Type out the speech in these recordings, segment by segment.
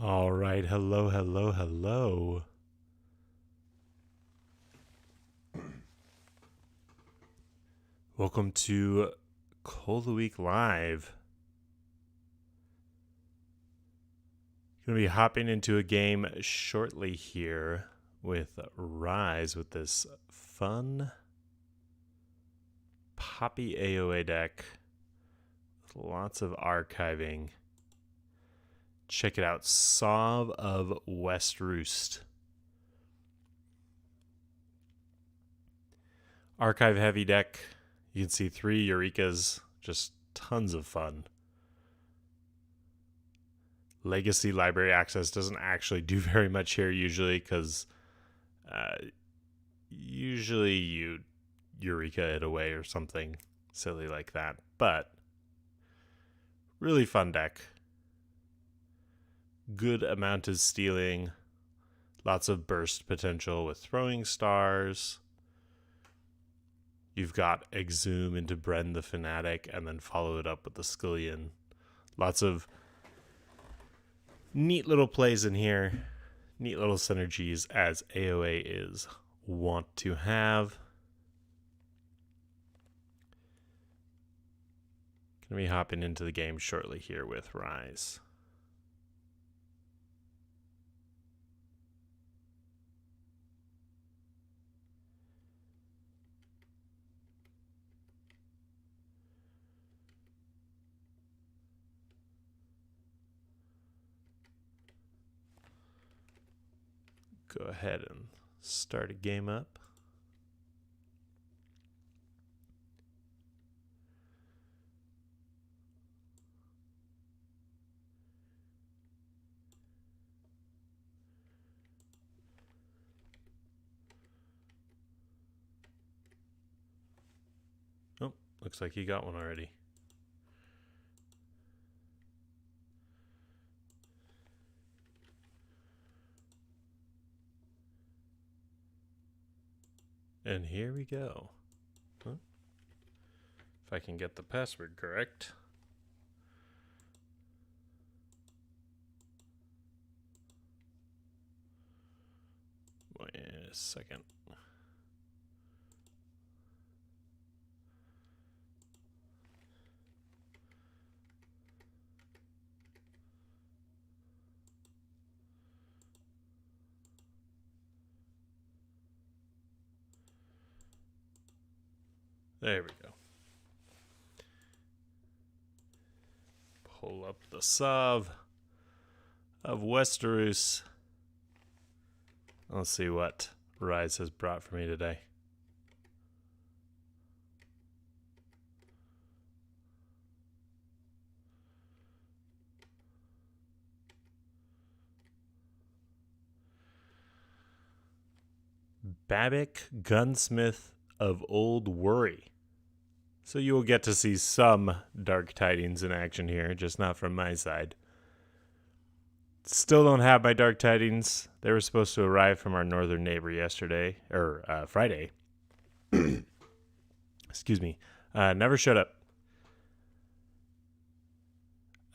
All right, hello, hello, hello. Welcome to Cull the Weak Live. Going to be hopping into a game shortly here with Ryze with this fun Poppy AoA deck with lots of archiving. Check it out, Sov of West Roost. Archive heavy deck. You can see 3 Eurekas, just tons of fun. Legacy library access doesn't actually do very much here usually because usually you Eureka it away or something silly like that. But really fun deck. Good amount of stealing. Lots of burst potential with throwing stars. You've got Exhume into Bren the Fanatic and then follow it up with the Scullion. Lots of neat little plays in here. Neat little synergies as AoA is wont to have. Gonna be hopping into the game shortly here with Ryze. Go ahead and start a game up. Oh, looks like you got one already. And here we go. Huh? If I can get the password correct. Wait a second. There we go. Pull up the Sov of Westeros. Let's see what Ryze has brought for me today. Babbick, Gunsmith of Old Worry. So you will get to see some Dark Tidings in action here, just not from my side. Still don't have my Dark Tidings. They were supposed to arrive from our northern neighbor yesterday, or Friday. Excuse me. Never showed up.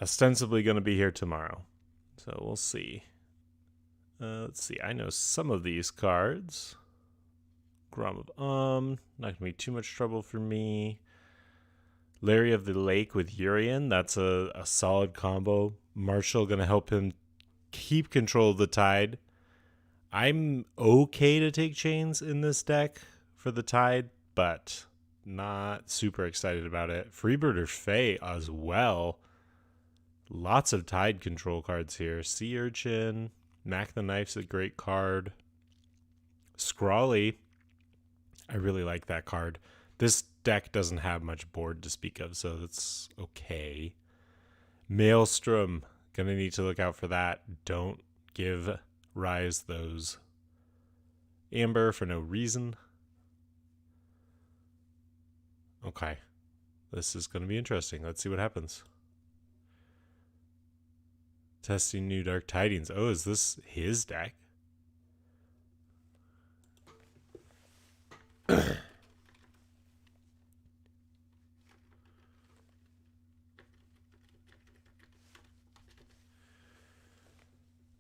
Ostensibly going to be here tomorrow. So we'll see. Let's see. I know some of these cards. Grom of not going to be too much trouble for me. Larry of the Lake with Urian. That's a solid combo. Marshall going to help him keep control of the Tide. I'm okay to take chains in this deck for the Tide, but not super excited about it. Freebirder Fae as well. Lots of Tide control cards here. Sea Urchin. Mac the Knife's a great card. Scrawly. I really like that card. This deck doesn't have much board to speak of, so that's okay. Maelstrom. Gonna need to look out for that. Don't give Ryze those Amber for no reason. Okay. This is gonna be interesting. Let's see what happens. Testing new Dark Tidings. Oh, is this his deck?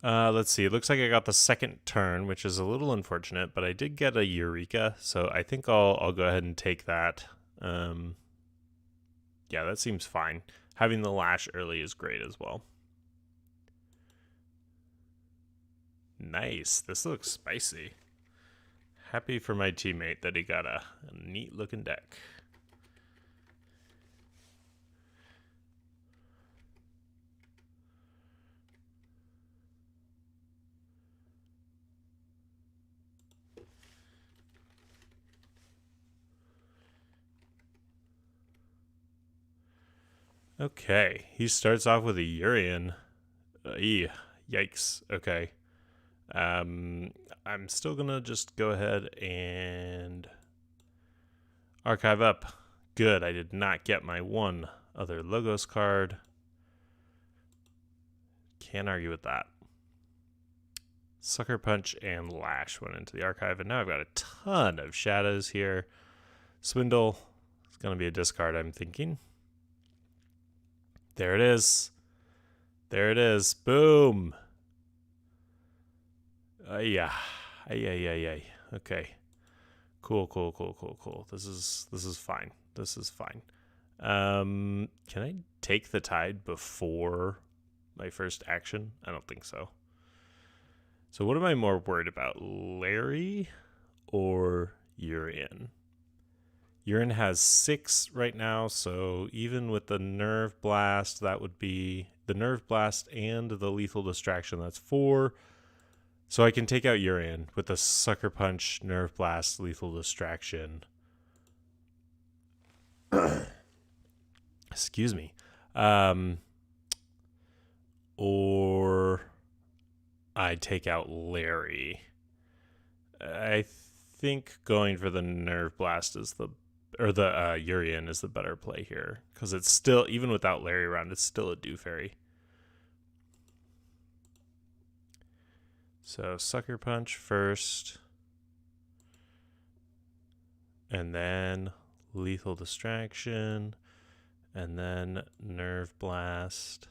Let's see. It looks like I got the second turn, which is a little unfortunate, but I did get a Eureka, so I think I'll go ahead and take that. Yeah, that seems fine. Having the lash early is great as well. Nice. This looks spicy. Happy for my teammate that he got a neat looking deck. Okay, he starts off with a Urian. Yikes. Okay. I'm still gonna just go ahead and archive up. Good, I did not get my one other Logos card. Can't argue with that. Sucker Punch and Lash went into the archive, and now I've got a ton of shadows here. Swindle is gonna be a discard, I'm thinking. There it is. There it is. Boom. Yeah. Okay. Cool. This is fine. This is fine. Can I take the tide before my first action? I don't think so. So what am I more worried about, Larry or Urian? Urian has 6 right now, so even with the Nerve Blast, that would be the Nerve Blast and the Lethal Distraction, that's 4. So I can take out Urian with the Sucker Punch, Nerve Blast, Lethal Distraction. Excuse me. Or I take out Larry. I think going for the Nerve Blast is the Urian is the better play here, because it's still, even without Larry around, it's still a Do Fairy. So Sucker Punch first, and then Lethal Distraction, and then Nerve Blast,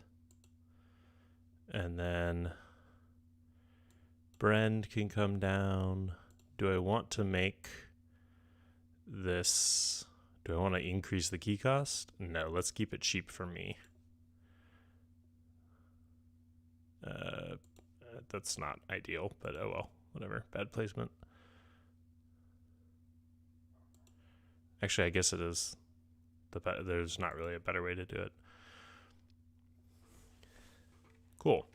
and then Brend can come down. Do I want to make this? Do I want to increase the key cost? No, let's keep it cheap for me. That's not ideal, but oh well, whatever. Bad placement. Actually, I guess it is. There's not really a better way to do it. Cool.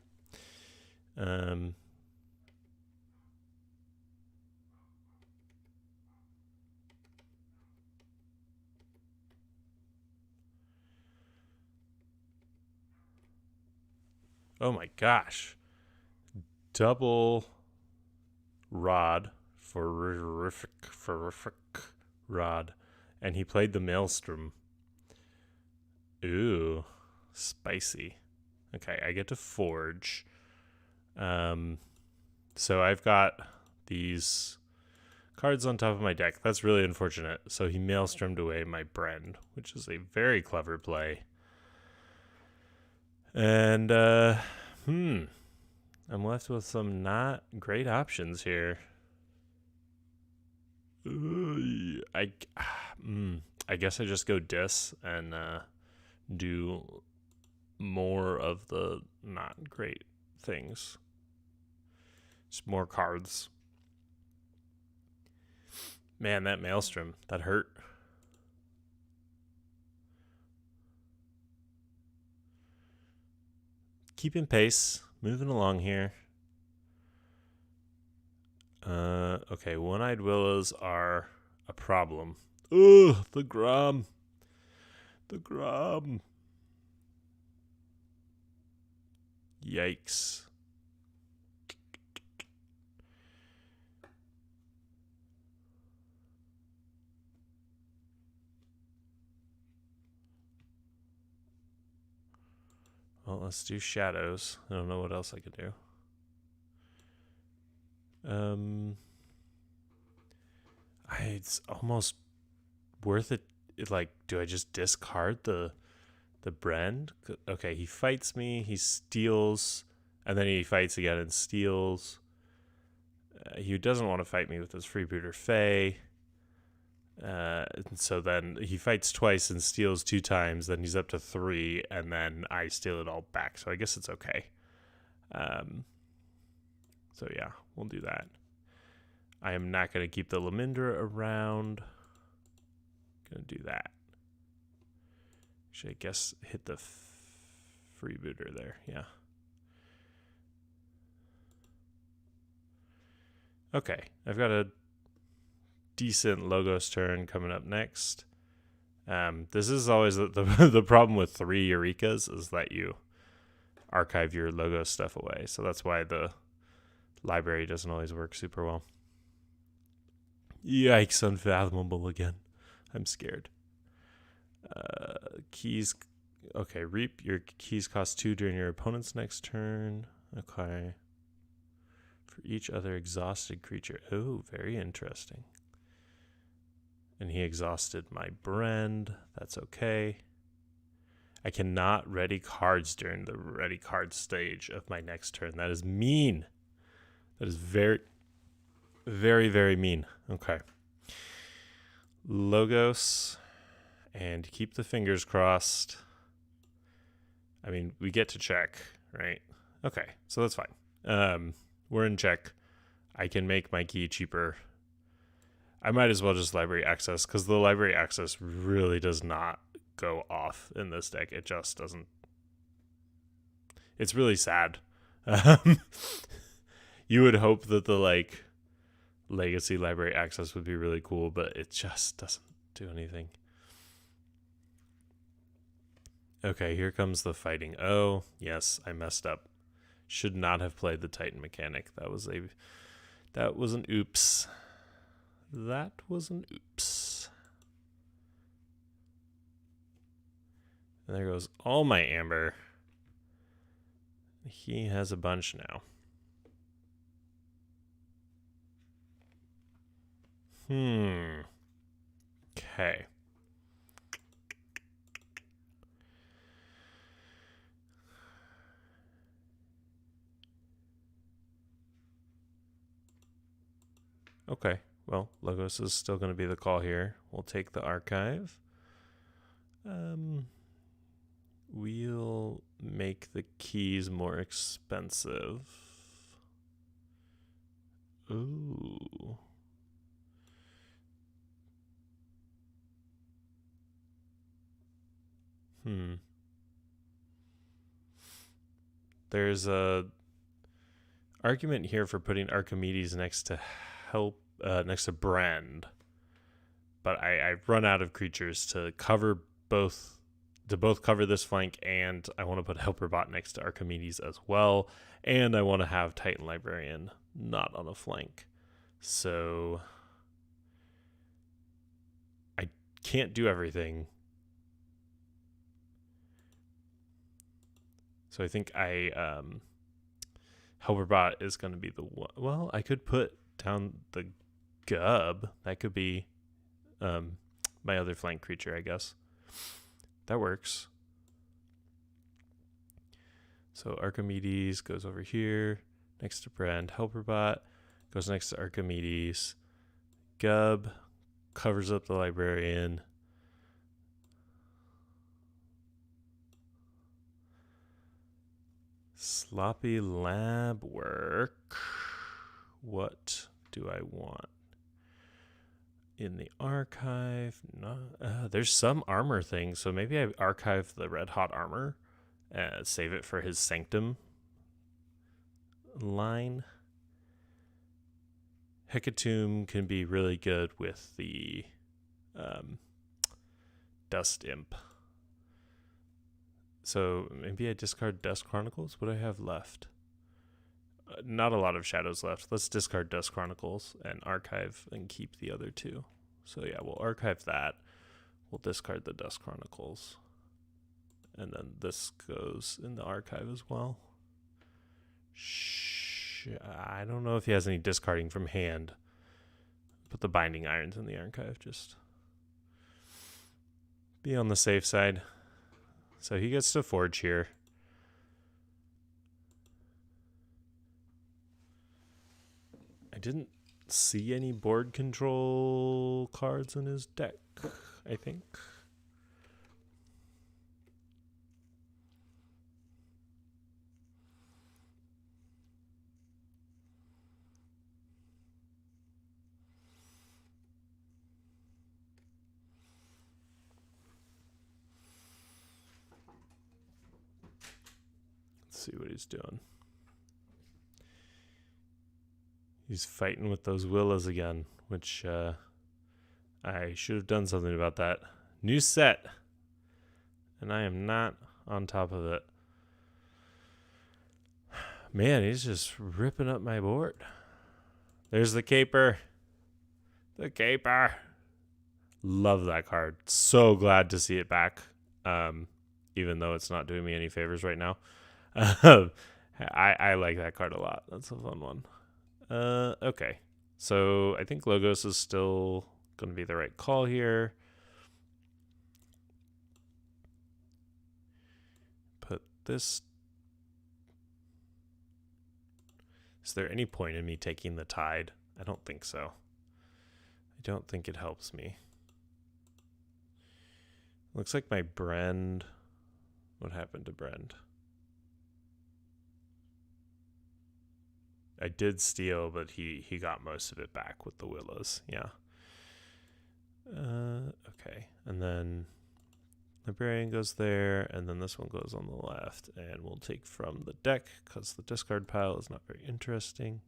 Oh my gosh. Double rod for rod. And he played the Maelstrom. Ooh, spicy. Okay, I get to forge. So I've got these cards on top of my deck. That's really unfortunate. So he Maelstrommed away my Brend, which is a very clever play. And I'm left with some not great options here. I guess I just go dis and do more of the not great things. Just more cards. Man, that Maelstrom, that hurt. Keeping pace, moving along here. Okay, One-Eyed Willows are a problem. Ugh, the Grom. The Grom. Yikes. Well, let's do shadows. I don't know what else I could do. It's almost worth it. Like, do I just discard the Brend? Okay, he fights me. He steals And then he fights again and steals. He doesn't want to fight me with his freebooter Fae. And so then he fights twice and steals 2 times. Then he's up to 3, and then I steal it all back. So I guess it's okay. So yeah, we'll do that. I am not going to keep the Lamindra around. Going to do that. Should I guess hit the freebooter there? Yeah. Okay, I've got a decent Logos turn coming up next. This is always the problem with 3 Eurekas is that you archive your Logos stuff away. So that's why the library doesn't always work super well. Yikes, unfathomable again. I'm scared. Keys. Okay, reap. Your keys cost 2 during your opponent's next turn. Okay. For each other exhausted creature. Oh, very interesting. And he exhausted my Brand. That's okay. I cannot ready cards during the ready card stage of my next turn. That is mean. That is very, very, very mean. Okay. Logos. And keep the fingers crossed. I mean, we get to check, right? Okay, so that's fine. We're in check. I can make my key cheaper. I might as well just library access, because the library access really does not go off in this deck. It just doesn't. It's really sad. You would hope that the legacy library access would be really cool, but it just doesn't do anything. Okay, here comes the fighting. Oh, yes, I messed up. Should not have played the Titan mechanic. That was an oops. That was an oops. And there goes all my amber. He has a bunch now. Okay. Okay, well, Logos is still going to be the call here. We'll take the archive. We'll make the keys more expensive. Ooh. There's a argument here for putting Archimedes next to Brand, but I run out of creatures to cover both cover this flank, and I want to put Helperbot next to Archimedes as well, and I want to have Titan Librarian not on a flank, so I can't do everything. So I think Helperbot is going to be the one. Well, I could put down the Gub. That could be my other flank creature, I guess. That works. So Archimedes goes over here next to Brand. Helperbot goes next to Archimedes. Gub covers up the Librarian. Sloppy lab work. What do I want? In the archive, no, there's some armor thing, so maybe I archive the red hot armor, save it for his sanctum line. Hecatomb can be really good with the Dust Imp. So maybe I discard Dust Chronicles. What do I have left? Not a lot of shadows left. Let's discard Dust Chronicles and archive and keep the other 2. So yeah, we'll archive that. We'll discard the Dust Chronicles. And then this goes in the archive as well. I don't know if he has any discarding from hand. Put the Binding Irons in the archive. Just be on the safe side. So he gets to forge here. I didn't see any board control cards in his deck, I think. Let's see what he's doing. He's fighting with those Willas again, which I should have done something about that. New set. And I am not on top of it. Man, he's just ripping up my board. There's the Caper. The Caper. Love that card. So glad to see it back. Even though it's not doing me any favors right now. I like that card a lot. That's a fun one. Okay. So I think Logos is still going to be the right call here. Put this. Is there any point in me taking the Tide? I don't think so. I don't think it helps me. Looks like my Brand. What happened to Brand? I did steal, but he got most of it back with the Willows. Yeah. Okay. And then Librarian goes there, and then this one goes on the left. And we'll take from the deck, because the discard pile is not very interesting.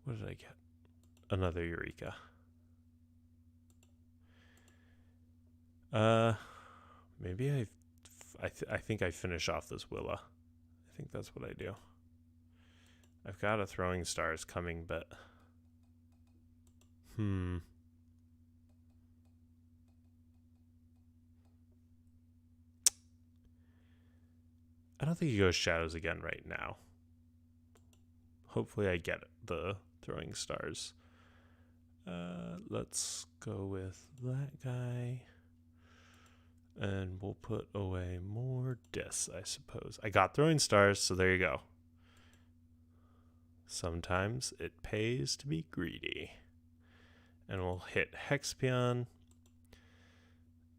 What did I get? Another Eureka. Maybe I think I finish off this Willa. I think that's what I do. I've got a Throwing Stars coming, but I don't think he goes Shadows again right now. Hopefully I get the Throwing Stars. Let's go with that guy. And we'll put away more discs, I suppose. I got Throwing Stars, so there you go. Sometimes it pays to be greedy. And we'll hit Hexpion.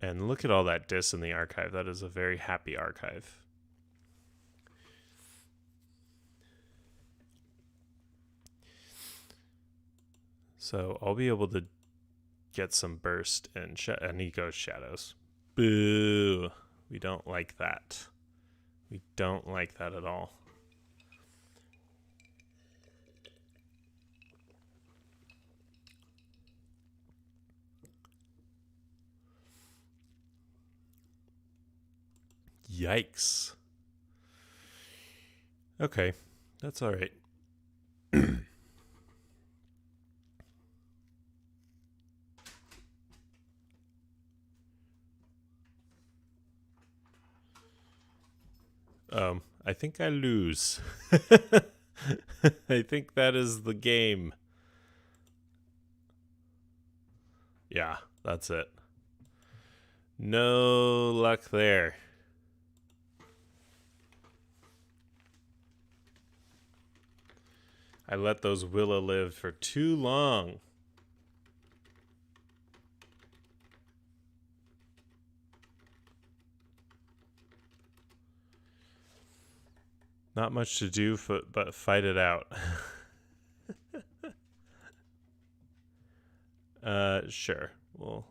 And look at all that disc in the archive. That is a very happy archive. So I'll be able to get some burst and he goes Shadows. Boo. We don't like that. We don't like that at all. Yikes. Okay, that's all right. I think I lose. I think that is the game. Yeah, that's it. No luck there. I let those Willa live for too long. Not much to do but fight it out. Sure. We'll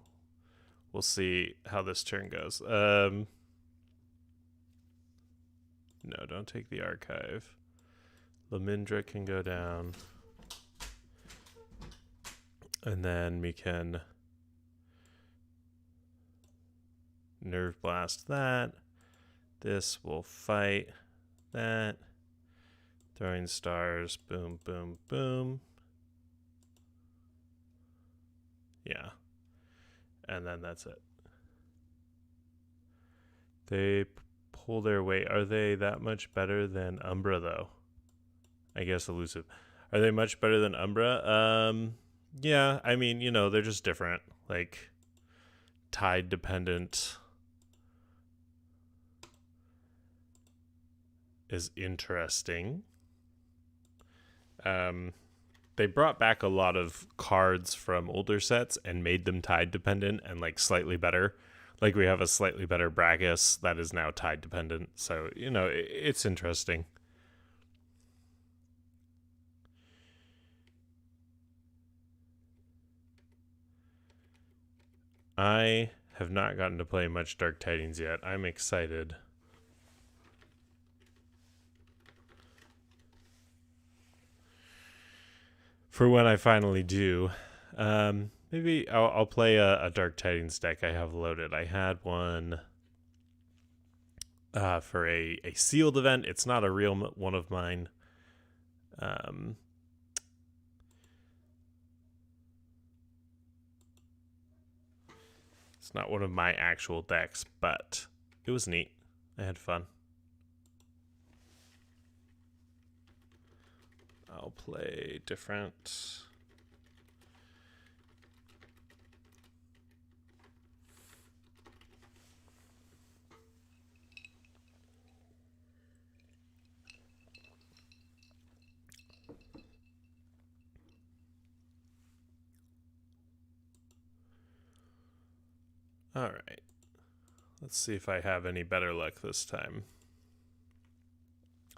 see how this turn goes. No, don't take the archive. Lamindra can go down. And then we can Nerve Blast that. This will fight that. Throwing Stars. Boom, boom, boom. Yeah. And then that's it. They pull their weight. Are they that much better than Umbra, though? I guess Elusive. Are they much better than Umbra? Yeah, I mean, you know, they're just different. Like, tide dependent is interesting. they brought back a lot of cards from older sets and made them tide dependent and like slightly better. Like we have a slightly better Brachus that is now tide dependent. So, you know, it's interesting. I have not gotten to play much Dark Tidings yet. I'm excited. For when I finally do. Maybe I'll play a Dark Tidings deck I have loaded. I had one for a sealed event. It's not a real one of mine. It's not one of my actual decks, but it was neat. I had fun. I'll play different. All right. Let's see if I have any better luck this time.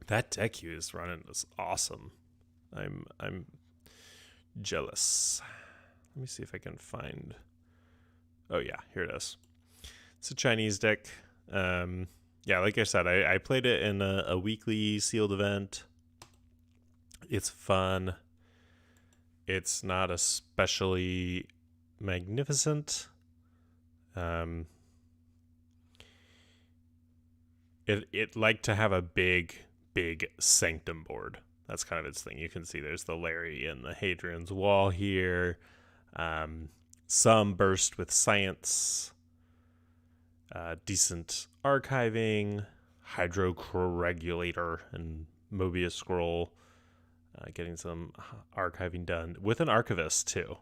That deck you is running is awesome. I'm jealous. Let me see if I can find. Oh yeah, here it is. It's a Chinese deck. Yeah, like I said, I played it in a weekly sealed event. It's fun. It's not especially magnificent. It liked to have a big sanctum board. That's kind of its thing. You can see there's the Larry and the Hadrian's Wall here. Some burst with science. Decent archiving. Hydroregulator and Mobius Scroll. Getting some archiving done with an archivist too.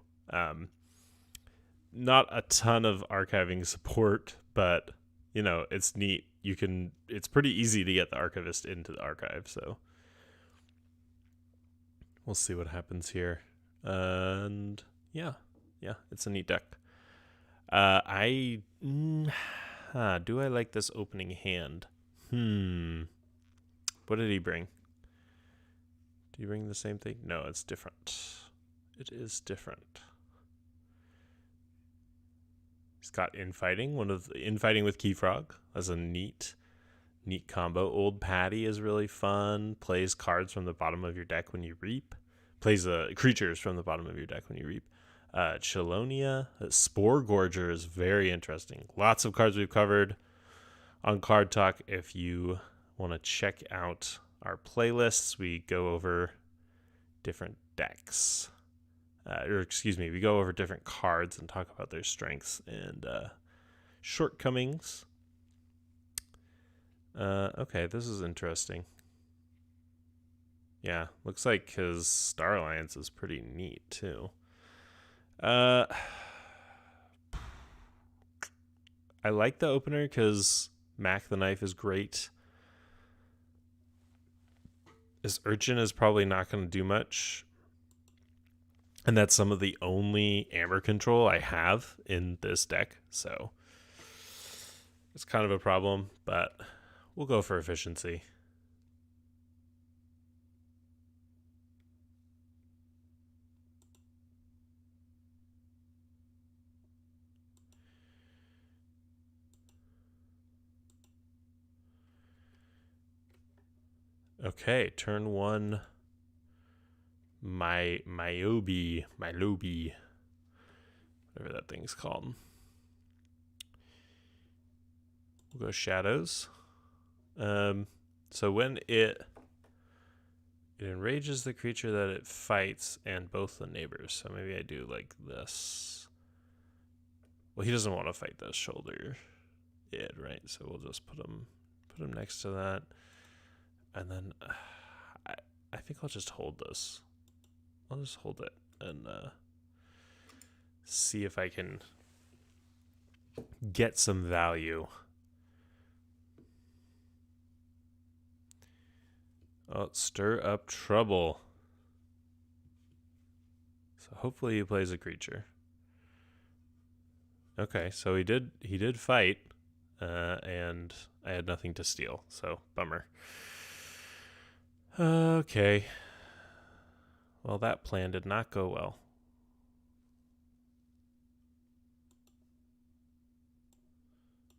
Not a ton of archiving support, but you know, it's neat. It's pretty easy to get the archivist into the archive, so we'll see what happens here. And yeah, it's a neat deck. Do I like this opening hand? What did he bring? Do you bring the same thing? No, it's different. It is different. He's got infighting. One of the infighting with Keyfrog as a neat combo. Old Patty is really fun. Plays cards from the bottom of your deck when you reap. Plays creatures from the bottom of your deck when you reap. Chelonia. Spore Gorger is very interesting. Lots of cards we've covered on Card Talk. If you want to check out our playlists, we go over different decks. We go over different cards and talk about their strengths and shortcomings. Okay, this is interesting. Yeah, looks like his Star Alliance is pretty neat, too. I like the opener because Mac the Knife is great. This Urchin is probably not going to do much. And that's some of the only Amber control I have in this deck. So it's kind of a problem, but we'll go for efficiency. Okay, turn one. Myobi, whatever that thing's called. We'll go shadows. So when it enrages the creature that it fights and both the neighbors. So maybe I do like this. Well, he doesn't want to fight this shoulder id, right? So we'll just put him next to that, and then I think I'll just hold this. I'll just hold it and see if I can get some value. Oh, stir up trouble. hopefully he plays a creature. Okay, so he did fight, and I had nothing to steal, so bummer. Okay. Well, that plan did not go well.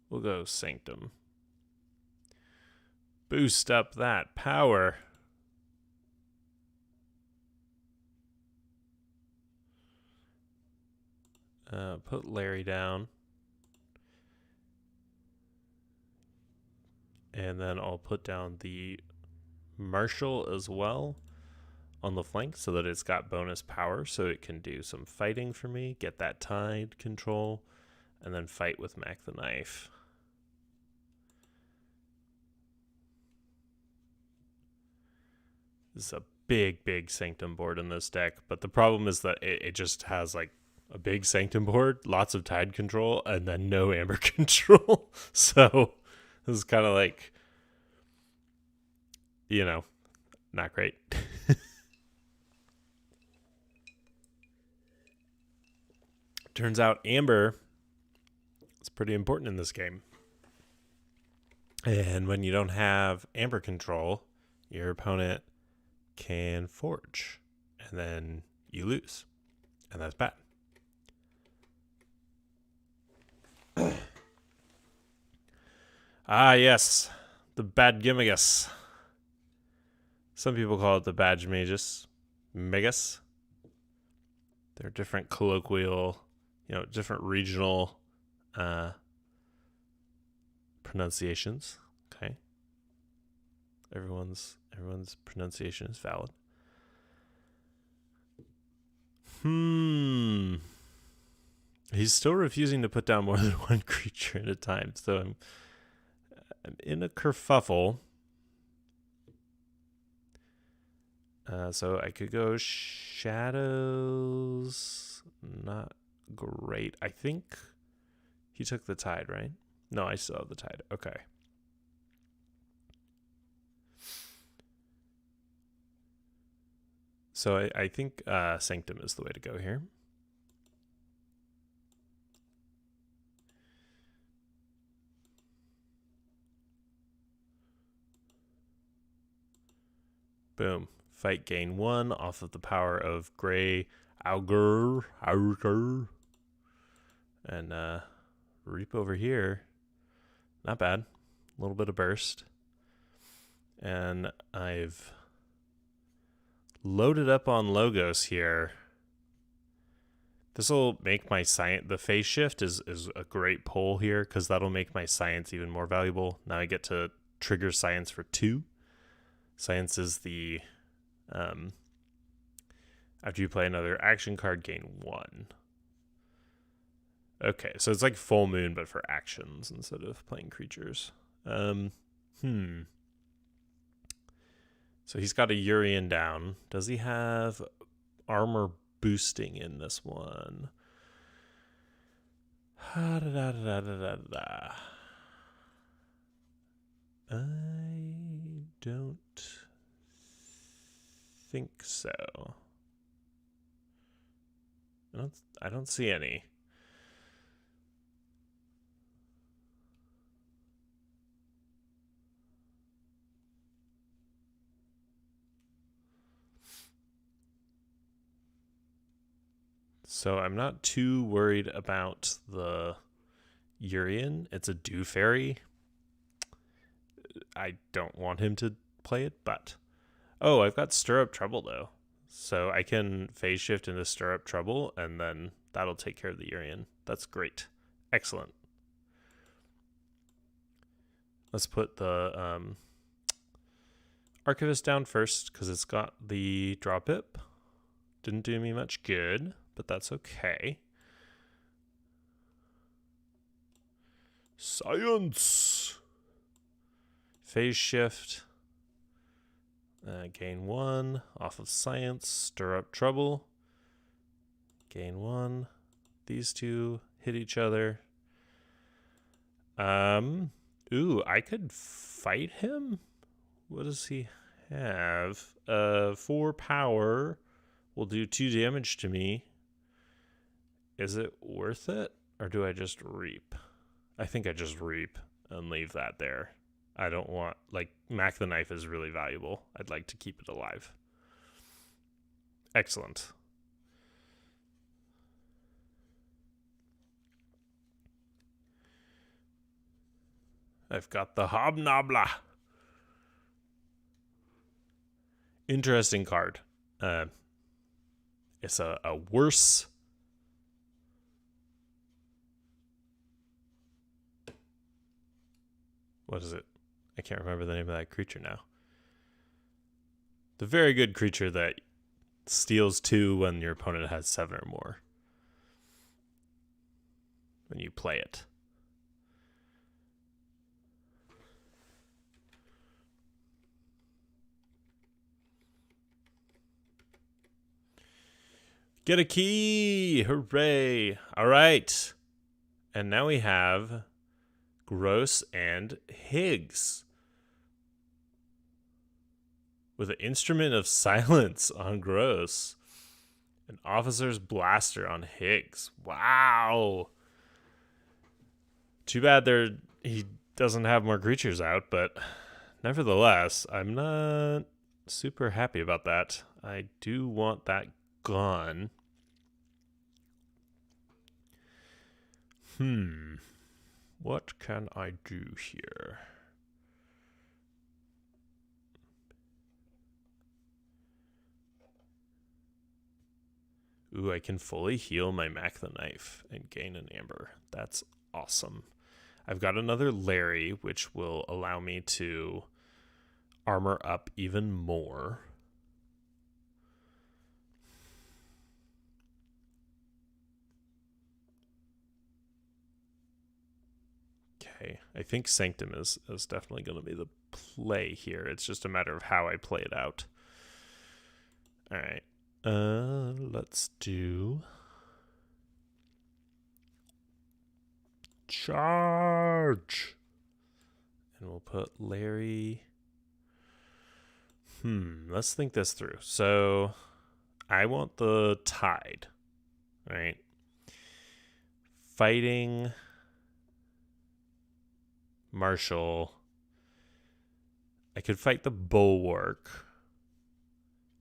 We'll go Sanctum. Boost up that power. Put Larry down. And then I'll put down the Marshal as well on the flank so that it's got bonus power so it can do some fighting for me, get that tide control, and then fight with Mac the Knife. This is a big Sanctum board in this deck, but the problem is that it just has like a big Sanctum board, lots of tide control, and then no Amber control. So this is kind of like, you know, not great. Turns out Amber is pretty important in this game. And when you don't have Amber control, your opponent can forge, and then you lose. And that's bad. Ah, yes. The Bad Gimagus. Some people call it the Badge Magus. Megas. There are different colloquial, different regional pronunciations. Okay. Everyone's pronunciation is valid. He's still refusing to put down more than one creature at a time, so I'm in a kerfuffle. So I could go Shadows. Not great. I think he took the tide, right? No, I still have the tide. Okay. So I think Sanctum is the way to go here. Boom. Fight gain 1 off of the power of Gray Augur. And Reap over here. Not bad. A little bit of burst. And I've loaded up on Logos here. This will make my science... The phase shift is a great pull here because that'll make my science even more valuable. Now I get to trigger science for 2. Science is the... after you play another action card, gain 1. Okay, so it's like Full Moon, but for actions instead of playing creatures. So he's got a Urian down. Does he have armor boosting in this one? I don't think so. I don't see any. So I'm not too worried about the Urian. It's a Dew Fairy. I don't want him to play it, but... Oh, I've got Stir Up Trouble, though. So I can phase shift into Stir Up Trouble, and then that'll take care of the Urian. That's great. Excellent. Let's put the Archivist down first, because it's got the draw pip. Didn't do me much good, but that's okay. Science! Phase shift. Gain 1 off of Science. Stir Up Trouble. Gain 1. These two hit each other. Ooh, I could fight him? What does he have? 4 power, will do 2 damage to me. Is it worth it? Or do I just reap? I think I just reap and leave that there. I don't want, like, Mac the Knife is really valuable. I'd like to keep it alive. Excellent. I've got the Hobnobbler. Interesting card. It's a worse... What is it? I can't remember the name of that creature now. The very good creature that steals 2 when your opponent has 7 or more. When you play it. Get a key! Hooray! All right. And now we have Gross and Higgs. With an Instrument of Silence on Gross. An Officer's Blaster on Higgs. Wow! Too bad he doesn't have more creatures out, but nevertheless, I'm not super happy about that. I do want that gone. What can I do here? Ooh, I can fully heal my Mac the Knife and gain an Amber. That's awesome. I've got another Larry, which will allow me to armor up even more. Okay, I think Sanctum is definitely going to be the play here. It's just a matter of how I play it out. All right, let's do charge, and we'll put Larry. Let's think this through. So, I want the Tide, right? Fighting Marshall. I could fight the Bulwark.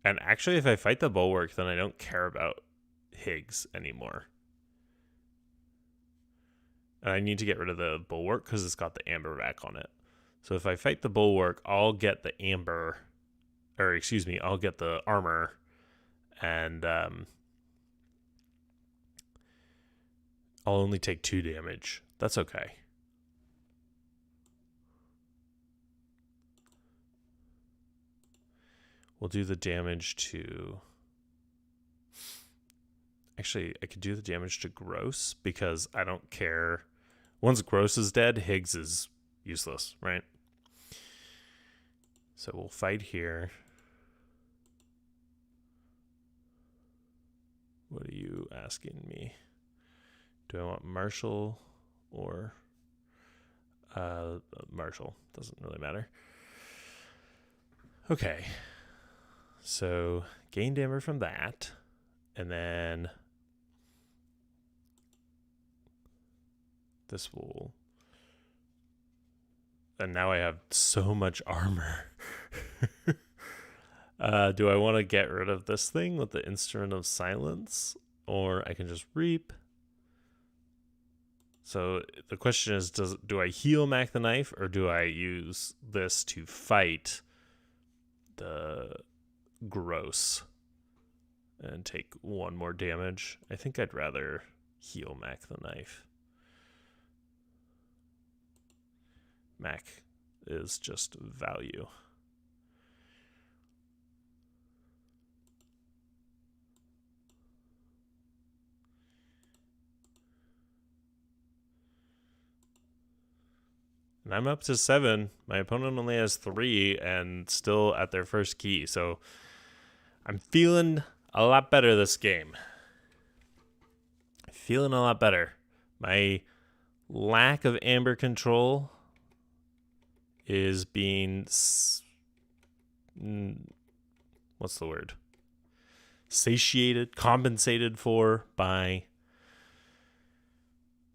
And actually, if I fight the Bulwark, then I don't care about Higgs anymore. And I need to get rid of the Bulwark because it's got the Amber back on it. So if I fight the Bulwark, I'll get the Amber, or excuse me, I'll get the armor, and I'll only take 2 damage. That's okay. We'll do the damage to... Actually, I could do the damage to Gross because I don't care. Once Gross is dead, Higgs is useless, right? So we'll fight here. What are you asking me? Do I want Marshall or... Marshall. Doesn't really matter. Okay. So, gain damage from that. And then... this will... And now I have so much armor. Do I want to get rid of this thing with the Instrument of Silence? Or I can just reap. So the question is, do I heal Mac the Knife, or do I use this to fight the Gross and take 1 more damage? I think I'd rather heal Mac the Knife. Mac is just value. And I'm up to 7. My opponent only has 3 and still at their first key. So I'm feeling a lot better this game. Feeling a lot better. My lack of Amber control is being... what's the word? compensated for by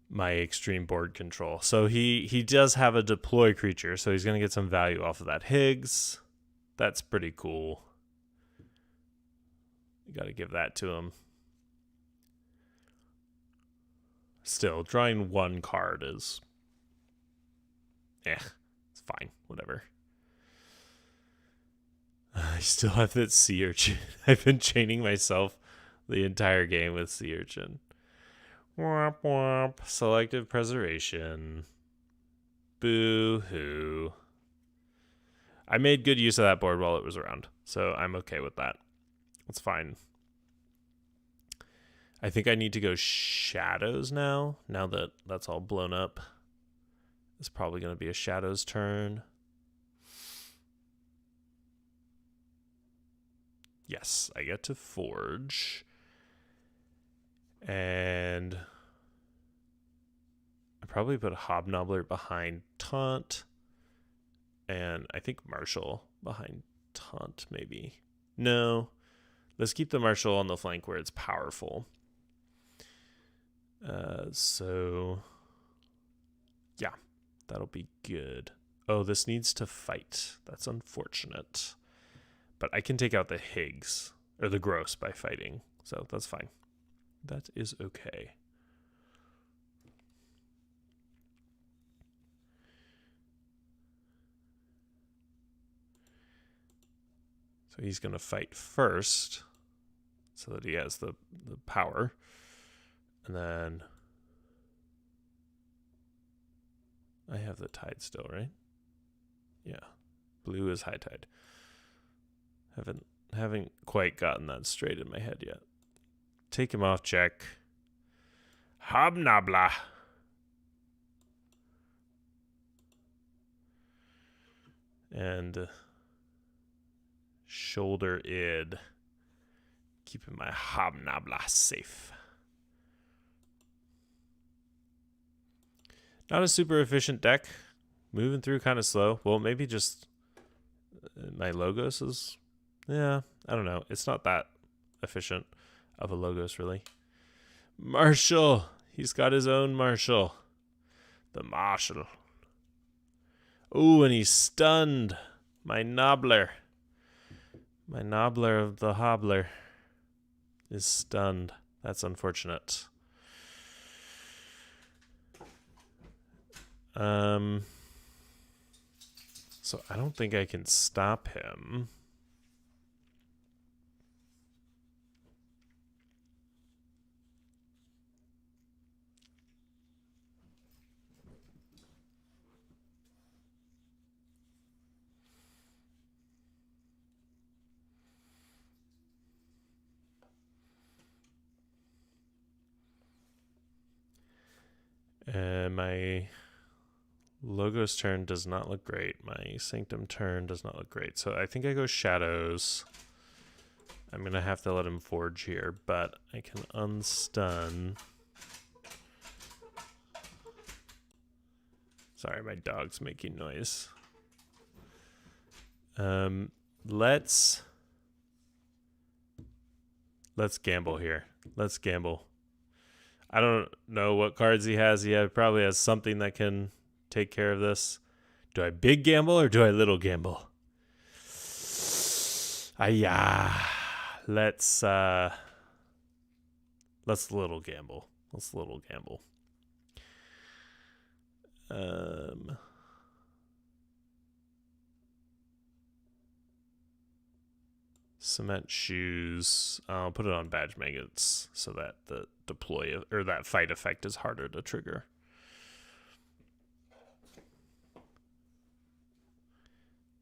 my extreme board control. So he does have a deploy creature, so he's going to get some value off of that Higgs. That's pretty cool. You got to give that to him. Still, drawing one card is... it's fine. Whatever. I still have that sea urchin. I've been chaining myself the entire game with sea urchin. Womp womp. Selective preservation. Boo-hoo. I made good use of that board while it was around, so I'm okay with that. It's fine. I think I need to go shadows now that that's all blown up. It's probably going to be a shadows turn. Yes, I get to forge. And I probably put a Hobnobbler behind Taunt. And I think Marshall behind Taunt, maybe. No. Let's keep the Marshall on the flank where it's powerful. So, yeah, that'll be good. Oh, this needs to fight. That's unfortunate. But I can take out the Higgs, or the Gross, by fighting. So that's fine. That is okay. So he's going to fight first, so that he has the power. And then I have the tide still, right? Yeah. Blue is high tide. Haven't quite gotten that straight in my head yet. Take him off, check. Hobnobbler. And shoulder id. Keeping my Hobnobbler safe. Not a super efficient deck. Moving through kind of slow. Well, maybe just my Logos is... Yeah, I don't know. It's not that efficient of a Logos, really. Marshall. He's got his own Marshall. The Marshall. Ooh, and he's stunned. My Nobbler. My Nobbler of the Hobbler is stunned. That's unfortunate. So I don't think I can stop him. And my Logos turn does not look great. My Sanctum turn does not look great. So I think I go shadows. I'm going to have to let him forge here, but I can unstun. Sorry, my dog's making noise. Let's gamble here. Let's gamble. I don't know what cards he has. He probably has something that can take care of this. Do I big gamble or do I little gamble? Let's little gamble. Let's little gamble. Cement shoes. I'll put it on badge maggots so that the deploy or that fight effect is harder to trigger.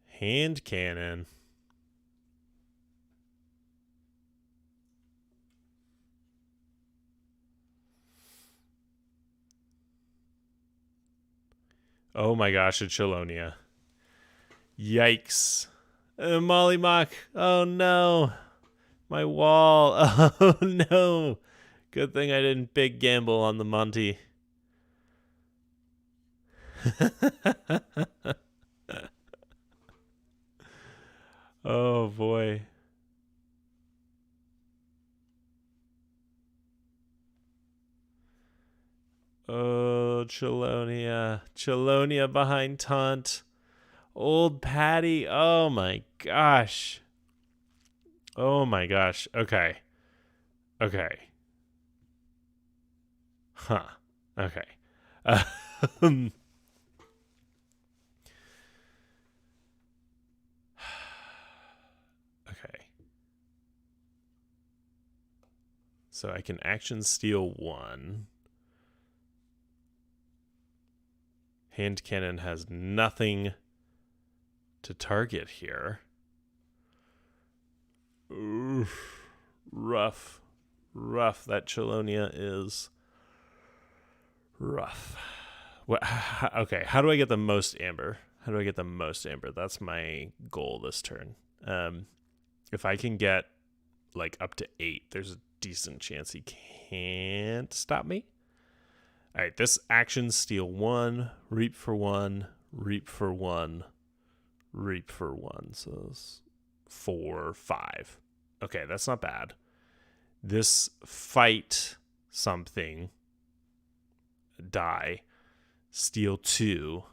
Hand cannon. Oh my gosh, it's Chelonia. Yikes. Molly Mock. Oh no. My wall. Oh no. Good thing I didn't big gamble on the Monty. Oh boy. Oh, Chelonia. Chelonia behind Taunt. Old Patty. Oh my gosh. Oh my gosh. Okay. Okay. Huh. Okay. Um, okay. So I can action steal 1. Hand cannon has nothing to target here. Oof. Rough. Rough. That Chelonia is rough. What? Okay, how do I get the most amber? How do I get the most amber? That's my goal this turn. If I can get like up to 8, there's a decent chance he can't stop me. All right, this action steal 1, reap for 1, reap for 1, reap for 1. So 4, 5. Okay, that's not bad. This fight something, die, steal 2.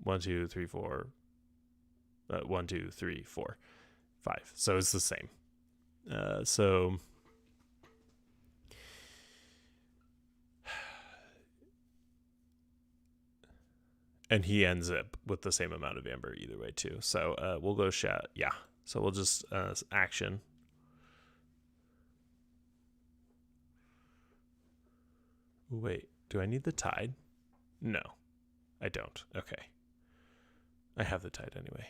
1, 2, 3, 4. 1, 2, 3, 4, 5. So it's the same. So and he ends up with the same amount of amber either way too. So we'll go chat. Yeah. So we'll just action. Wait, do I need the tide? No, I don't. Okay. I have the tide anyway.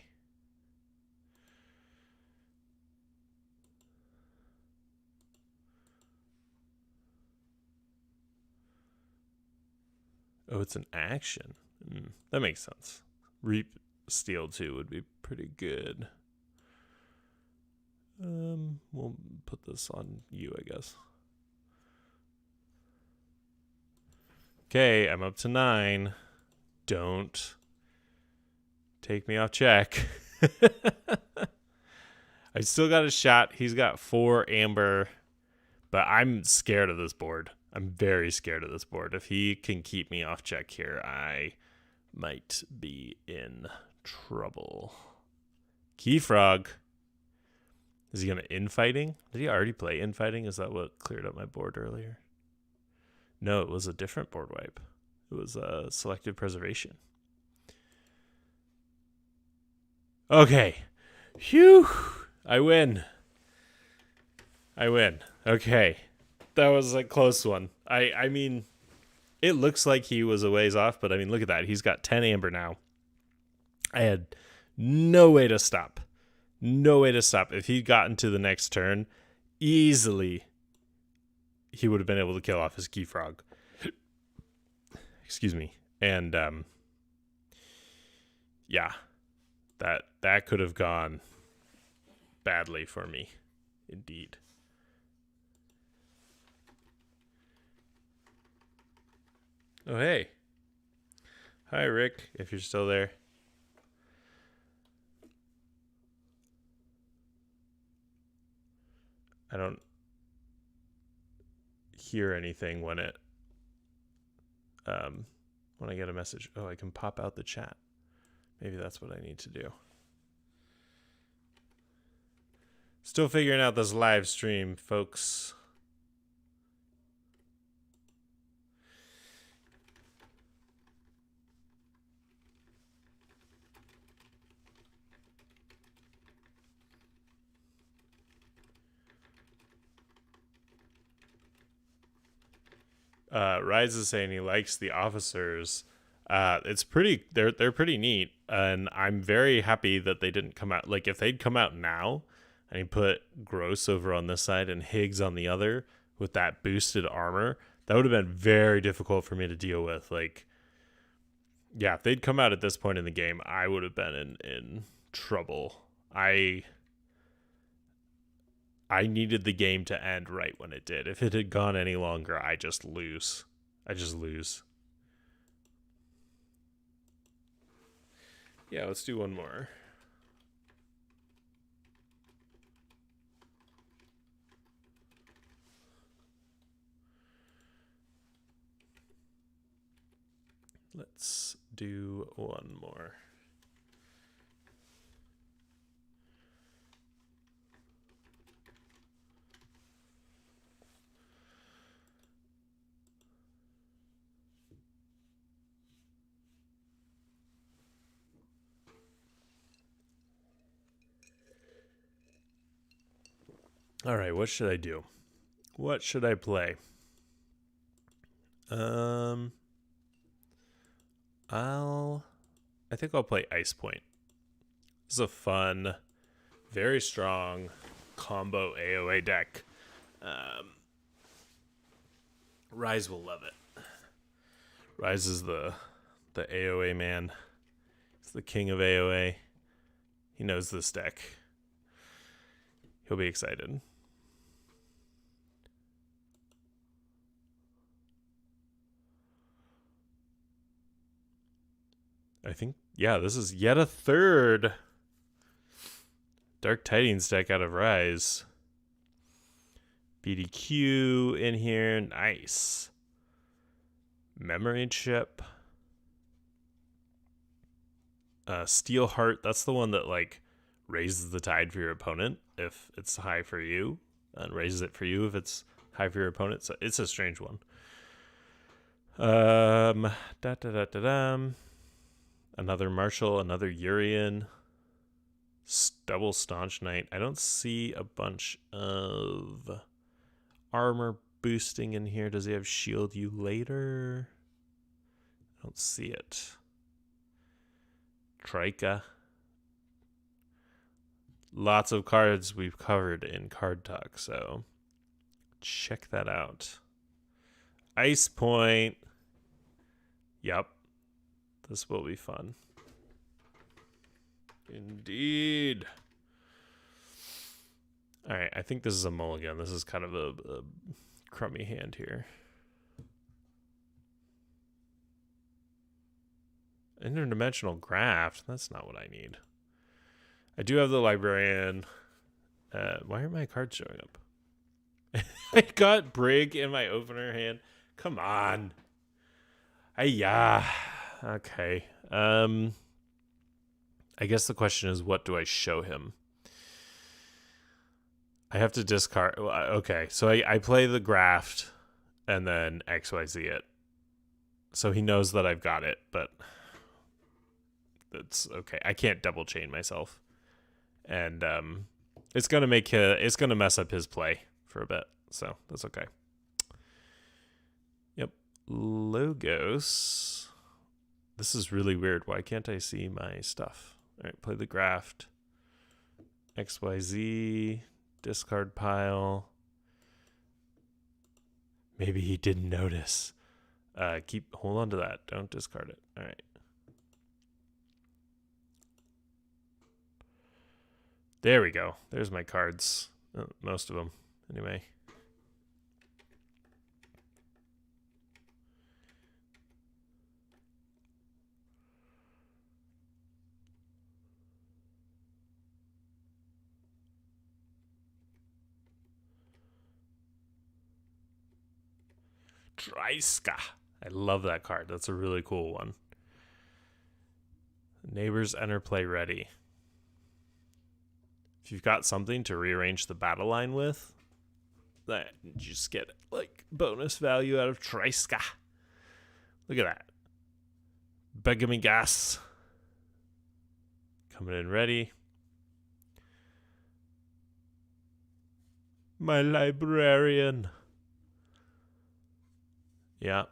Oh, it's an action. That makes sense. Reap steal 2 would be pretty good. We'll put this on you, I guess. Okay, I'm up to 9. Don't take me off check. I still got a shot. He's got 4 amber, but I'm scared of this board. I'm very scared of this board. If he can keep me off check here, I might be in trouble. Keyfrog. Is he going to infighting? Did he already play infighting? Is that what cleared up my board earlier? No, it was a different board wipe. It was selective preservation. Okay. Phew. I win. Okay. That was a close one. I mean, it looks like he was a ways off, but I mean, look at that. He's got 10 amber now. I had no way to stop. No way to stop. If he'd gotten to the next turn, easily he would have been able to kill off his key frog. Excuse me. And yeah, that could have gone badly for me, indeed. Oh, hey. Hi, Rick, if you're still there. I don't hear anything when I get a message. Oh, I can pop out the chat. Maybe that's what I need to do. Still figuring out this live stream, folks. Ryze is saying he likes the officers. It's pretty. They're pretty neat, and I'm very happy that they didn't come out. Like if they'd come out now, and he put Gross over on this side and Higgs on the other with that boosted armor, that would have been very difficult for me to deal with. Like, yeah, if they'd come out at this point in the game, I would have been in trouble. I needed the game to end right when it did. If it had gone any longer, I just lose. Yeah, let's do one more. Let's do one more. All right, what should I do? What should I play? I think I'll play Ice Point. This is a fun, very strong combo AoA deck. Ryze will love it. Ryze is the AoA man. He's the king of AoA. He knows this deck. He'll be excited. I think, yeah, this is yet a third Dark Tidings deck out of Ryze. BDQ in here, nice. Memory Chip. Steelheart, that's the one that like raises the tide for your opponent if it's high for you, and raises it for you if it's high for your opponent. So it's a strange one. Another Marshall, another Urian. Double Staunch Knight. I don't see a bunch of armor boosting in here. Does he have Shield You Later? I don't see it. Trika. Lots of cards we've covered in Card Talk, so check that out. Ice Point. Yep. This will be fun. Indeed. All right, I think this is a mulligan. This is kind of a crummy hand here. Interdimensional Graft. That's not what I need. I do have the Librarian. Why aren't my cards showing up? I got Brig in my opener hand. Come on. Yeah. Okay. I guess the question is, what do I show him? I have to discard. Okay, so I play the Graft and then XYZ it. So he knows that I've got it, but that's okay. I can't double chain myself. And it's gonna mess up his play for a bit. So that's okay. Yep. Logos. This is really weird. Why can't I see my stuff? All right, play the Graft. XYZ. Discard pile. Maybe he didn't notice. Hold on to that. Don't discard it. All right. There we go. There's my cards. Most of them, anyway. Dryska. I love that card. That's a really cool one. Neighbors enter play ready. If you've got something to rearrange the battle line with, that you just get like bonus value out of Dryska. Look at that. Begami Gas. Coming in ready. My Librarian. Yeah.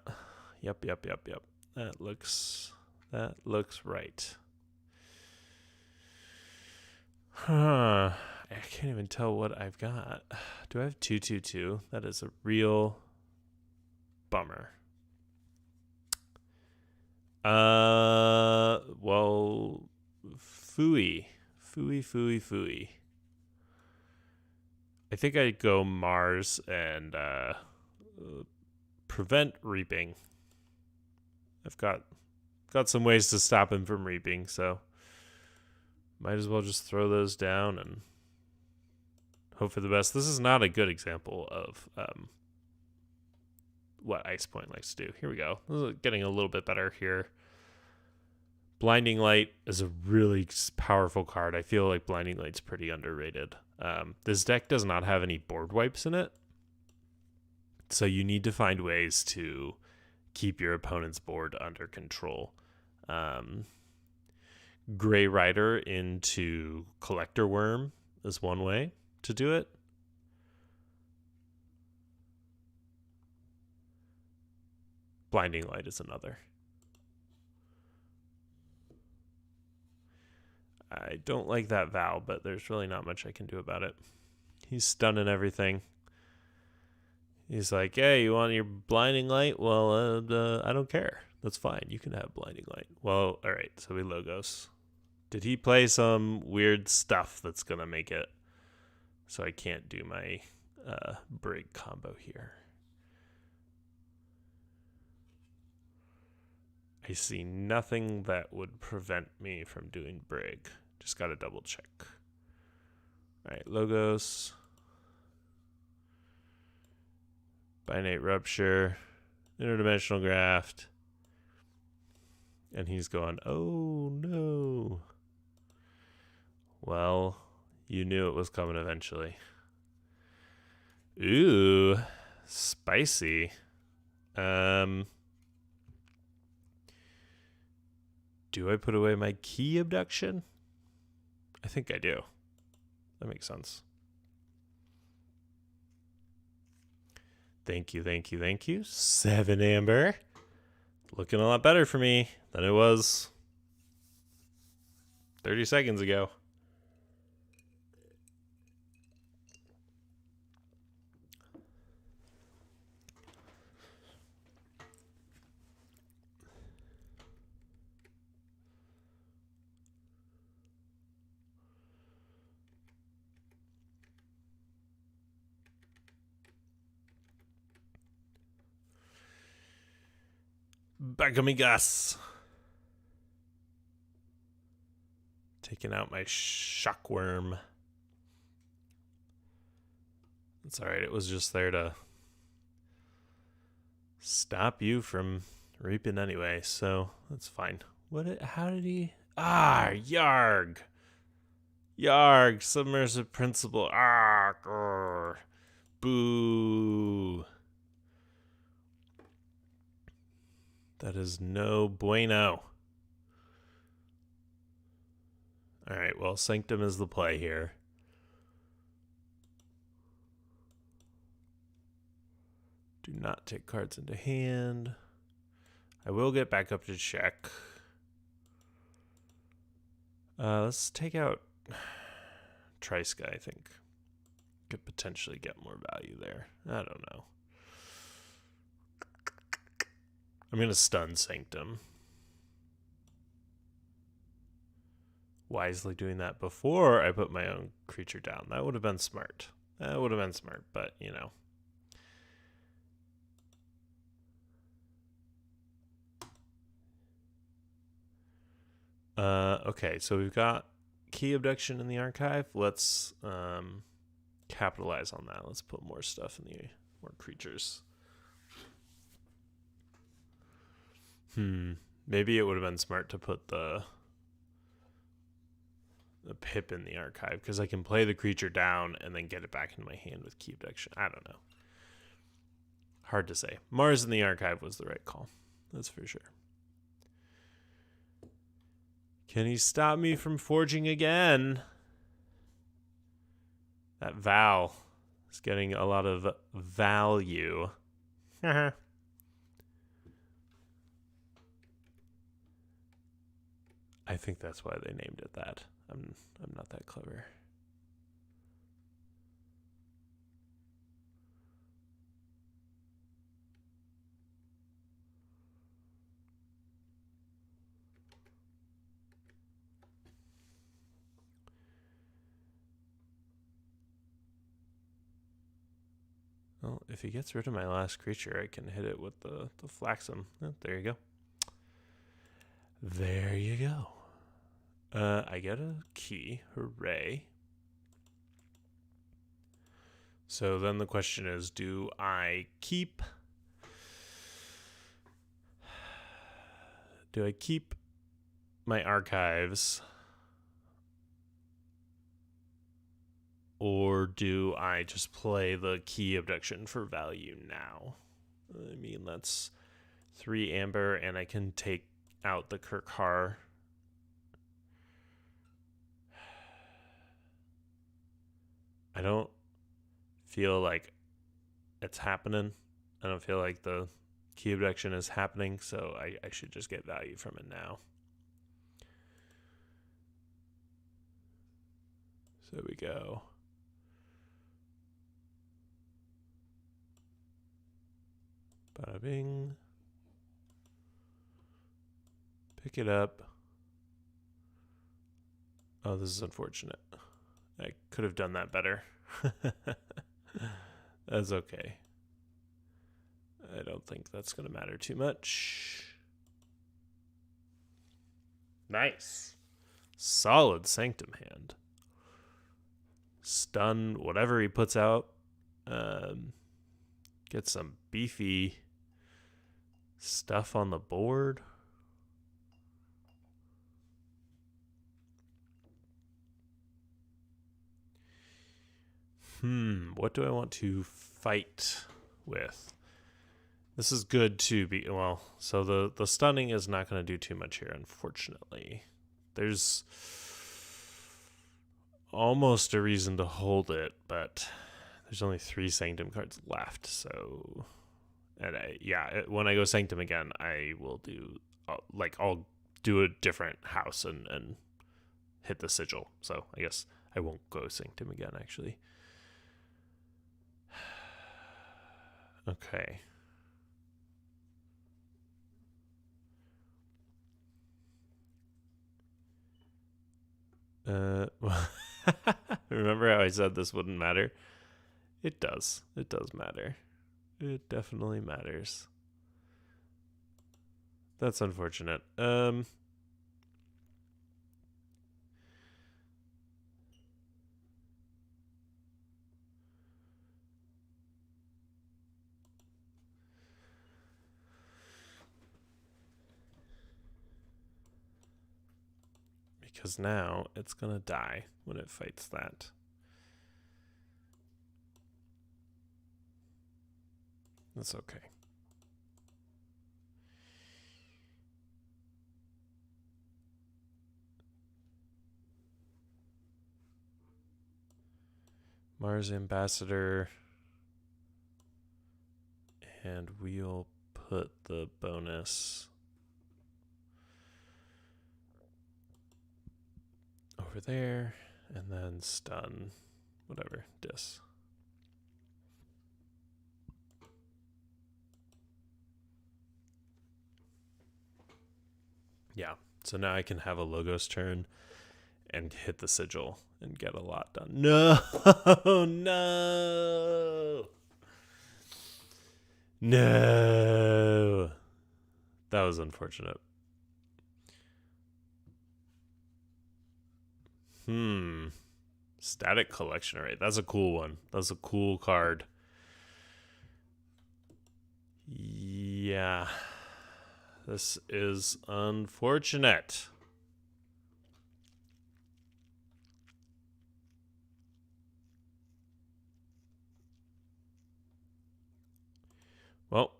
Yep. That looks right. Huh. I can't even tell what I've got. Do I have 2/2/2? That is a real bummer. Well, Fooey. I think I'd go Mars and prevent reaping. I've got some ways to stop him from reaping, so might as well just throw those down and hope for the best. This is not a good example of what Ice Point likes to do. Here we go. This is getting a little bit better here. Blinding Light is a really powerful card. I feel like Blinding Light's pretty underrated. This deck does not have any board wipes in it, so you need to find ways to keep your opponent's board under control. Gray Rider into Collector Worm is one way to do it. Blinding Light is another. I don't like that Vow, but there's really not much I can do about it. He's stunning everything. He's like, hey, you want your Blinding Light? Well, I don't care. That's fine. You can have Blinding Light. Well, all right. So we Logos. Did he play some weird stuff that's going to make it so I can't do my Brig combo here? I see nothing that would prevent me from doing Brig. Just got to double check. All right, Logos. Binate Rupture. Interdimensional Graft. And he's going, oh no. Well, you knew it was coming eventually. Ooh, spicy. Do I put away my Key Abduction? I think I do. That makes sense. Thank you, thank you, thank you. 7 Amber. Looking a lot better for me than it was 30 seconds ago. Bagamigas. Taking out my Shockworm. It's alright, it was just there to stop you from reaping anyway, so that's fine. How did he? Yarg! Yarg, Submersive Principle. Grr. Boo! That is no bueno. Alright, well, Sanctum is the play here. Do not take cards into hand. I will get back up to check. Let's take out Triska, I think. Could potentially get more value there. I don't know. I'm going to stun Sanctum. Wisely doing that before I put my own creature down. That would have been smart. But, you know. Okay, so we've got Key Abduction in the archive. Let's capitalize on that. Let's put more stuff in the more creatures. Maybe it would have been smart to put the pip in the archive, because I can play the creature down and then get it back into my hand with Key Abduction. I don't know. Hard to say. Mars in the archive was the right call. That's for sure. Can he stop me from forging again? That Val is getting a lot of value. I think that's why they named it that. I'm not that clever. Well, if he gets rid of my last creature, I can hit it with the Flaxum. Oh, there you go. There you go. I get a key. Hooray. So then the question is, do I keep Do I keep my archives? Or do I just play the key abduction for value now? I mean, that's 3 amber, and I can take out the Kirkhar. I don't feel like it's happening. I don't feel like the key abduction is happening, so I should just get value from it now. So there we go. Bada bing. Pick it up. Oh, this is unfortunate. I could have done that better. That's okay. I don't think that's going to matter too much. Nice. Solid Sanctum hand. Stun whatever he puts out. Get some beefy stuff on the board. What do I want to fight with? This is good to be, well, so the stunning is not going to do too much here, unfortunately. There's almost a reason to hold it, but there's only 3 Sanctum cards left, so... And when I go Sanctum again, I will do, I'll do a different house and hit the sigil. So I guess I won't go Sanctum again, actually. Okay. Remember how I said this wouldn't matter? It does. It does matter. It definitely matters. That's unfortunate. Because now it's gonna die when it fights that. That's okay. Mars Ambassador. And we'll put the bonus over there, and then stun, whatever, dis. Yeah, so now I can have a Logos turn and hit the sigil and get a lot done. No, no, no. That was unfortunate. Static Collection Array. That's a cool one. That's a cool card. Yeah. This is unfortunate. Well,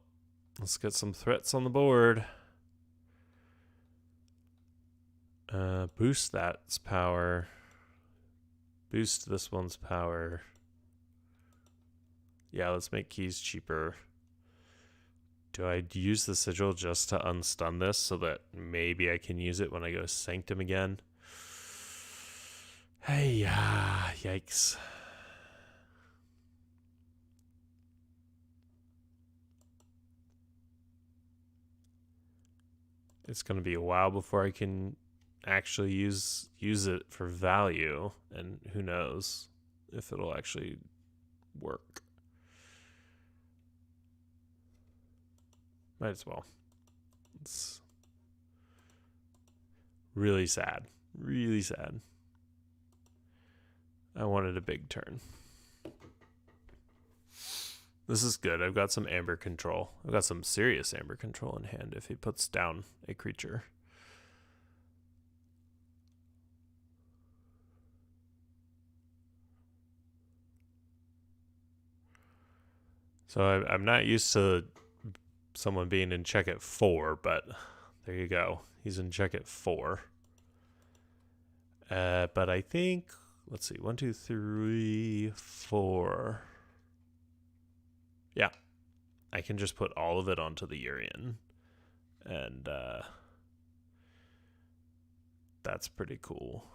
let's get some threats on the board. Boost that's power. Boost this one's power. Yeah, let's make keys cheaper. Do I use the sigil just to unstun this so that maybe I can use it when I go Sanctum again? Hey, yikes. It's going to be a while before I can actually use it for value, and who knows if it'll actually work. Might as well. It's really sad. Really sad. I wanted a big turn. This is good. I've got some amber control. I've got some serious amber control in hand if he puts down a creature. So I'm not used to someone being in check at 4, but there you go. He's in check at 4. But I think, let's see, 1, 2, 3, 4. Yeah, I can just put all of it onto the Urian. And that's pretty cool.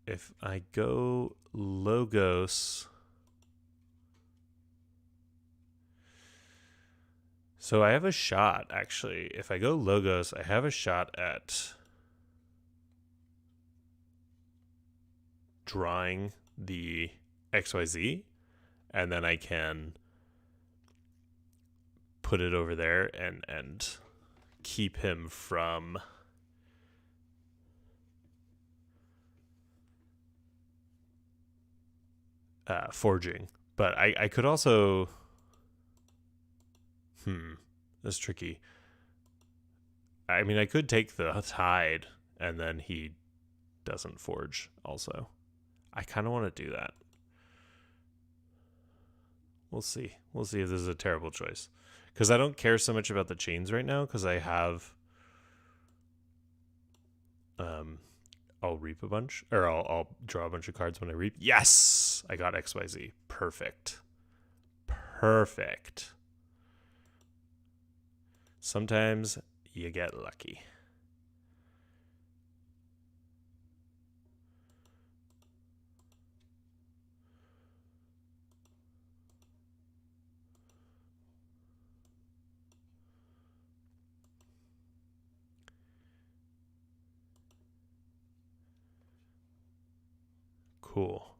If I go Logos... So I have a shot, actually. If I go Logos, I have a shot at drawing the XYZ, and then I can put it over there and keep him from forging. But I could also... That's tricky. I mean, I could take the Tide, and then he doesn't forge also. I kind of want to do that. We'll see. We'll see if this is a terrible choice. Because I don't care so much about the chains right now, because I have... I'll reap a bunch, or I'll draw a bunch of cards when I reap. Yes! I got XYZ. Perfect. Perfect. Sometimes you get lucky. Cool.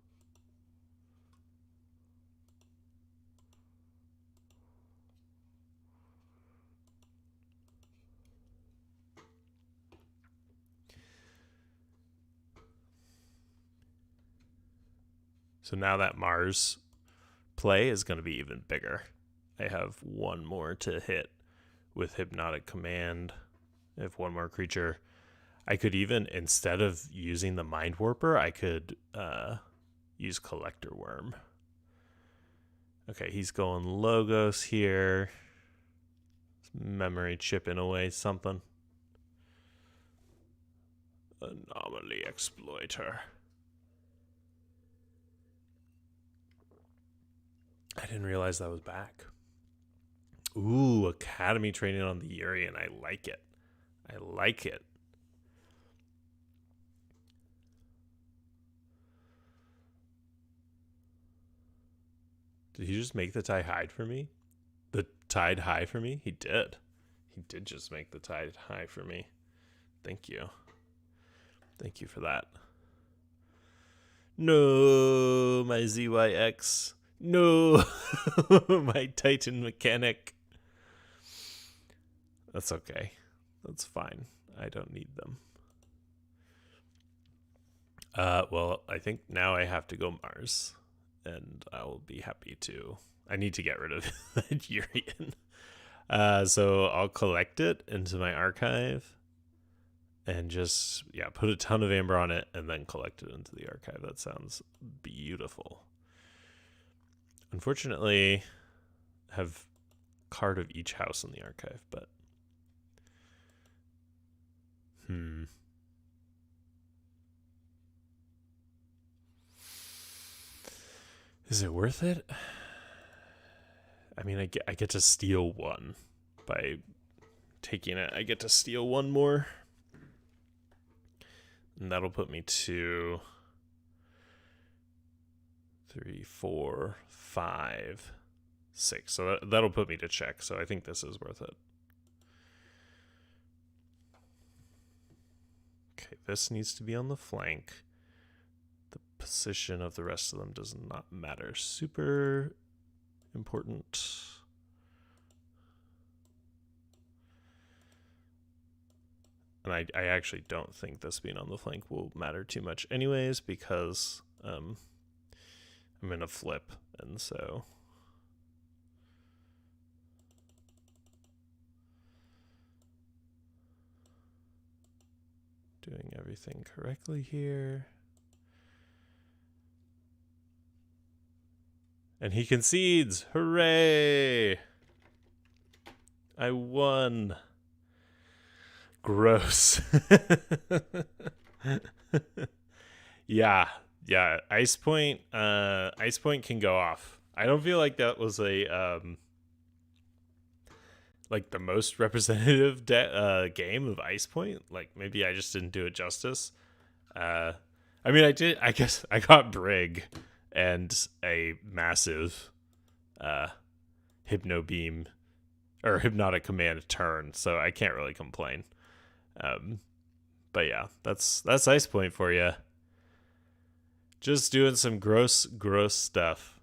So now that Mars play is going to be even bigger. I have one more to hit with Hypnotic Command. I have one more creature. I could even, instead of using the Mind Warper, I could use Collector Worm. Okay, he's going Logos here. Memory chipping away something. Anomaly Exploiter. I didn't realize that was back. Ooh, Academy training on the Urian. I like it. I like it. Did he just make the Tide hide for me? The Tide high for me? He did. He did just make the Tide high for me. Thank you. Thank you for that. No, my ZYX. No, my Titan mechanic. That's okay. That's fine. I don't need them. Well, I think now I have to go Mars, and I will be happy to. I need to get rid of Urian. So I'll collect it into my archive and just, put a ton of amber on it and then collect it into the archive. That sounds beautiful. Unfortunately, I have card of each house in the archive, but is it worth it? I mean, I get to steal one by taking it. I get to steal one more, and that'll put me to 3, 4, 5, 6. So that'll put me to check. So I think this is worth it. Okay, this needs to be on the flank. The position of the rest of them does not matter. Super important. And I actually don't think this being on the flank will matter too much anyways, because I'm going to flip, and so... Doing everything correctly here. And he concedes! Hooray! I won! Gross. Yeah. Ice Point can go off. I don't feel like that was a like the most representative game of Ice Point. Like maybe I just didn't do it justice. I mean, I did. I guess I got Brig and a massive Hypno Beam or Hypnotic Command turn, so I can't really complain. But yeah, that's Ice Point for you. Just doing some gross stuff.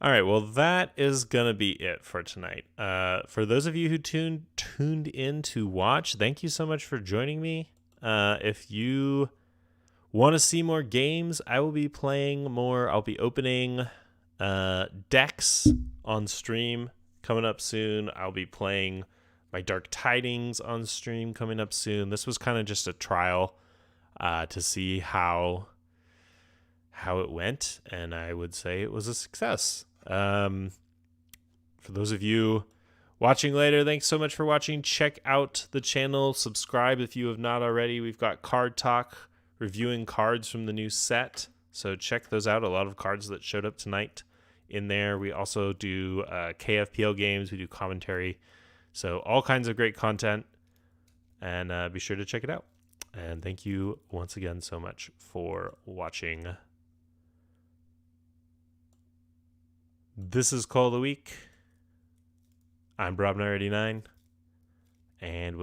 All right, well, that is going to be it for tonight. For those of you who tuned in to watch, thank you so much for joining me. If you want to see more games, I will be playing more. I'll be opening decks on stream coming up soon. I'll be playing my Dark Tidings on stream coming up soon. This was kind of just a trial to see how it went, and I would say it was a success. For those of you watching later, thanks so much for watching. Check out the channel, subscribe if you have not already. We've got Card Talk, reviewing cards from the new set, so check those out. A lot of cards that showed up tonight in there. We also do KFPL games, we do commentary, so all kinds of great content, and be sure to check it out. And thank you once again so much for watching. This is Cull the Weak. I'm Brobnar89, and we'll